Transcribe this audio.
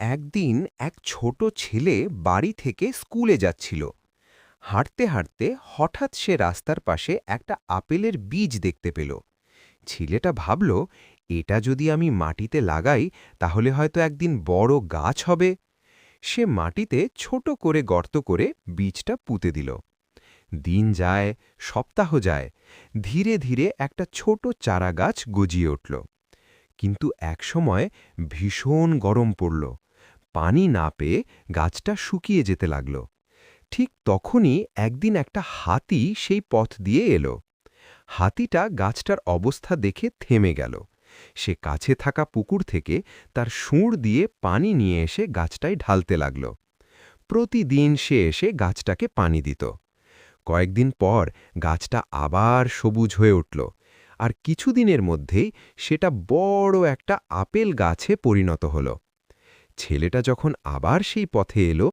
একদিন এক ছোট ছেলে বাড়ি থেকে স্কুলে যাচ্ছিল। হাঁটতে হাঁটতে হঠাৎ সে রাস্তার পাশে একটা আপেলের বীজ দেখতে পেল। ছেলেটা ভাবল, এটা যদি আমি মাটিতে লাগাই তাহলে হয়তো একদিন বড় গাছ হবে। সে মাটিতে ছোট করে গর্ত করে বীজটা পুঁতে দিল। দিন যায়, সপ্তাহ যায়, ধীরে ধীরে একটা ছোট চারা গাছ গজিয়ে উঠল। কিন্তু একসময় ভীষণ গরম পড়ল। পানি না পেয়ে গাছটা শুকিয়ে যেতে লাগল। ঠিক তখনই একদিন একটা হাতি সেই পথ দিয়ে এলো। হাতিটা গাছটার অবস্থা দেখে থেমে গেল। সে কাছে থাকা পুকুর থেকে তার শুঁড় দিয়ে পানি নিয়ে এসে গাছটায় ঢালতে লাগল। প্রতিদিন সে এসে গাছটাকে পানি দিত। কয়েকদিন পর গাছটা আবার সবুজ হয়ে উঠল, আর কিছুদিনের মধ্যেই সেটা বড় একটা আপেল গাছে পরিণত হল। ছেলেটা যখন আবার সেই পথে এলো,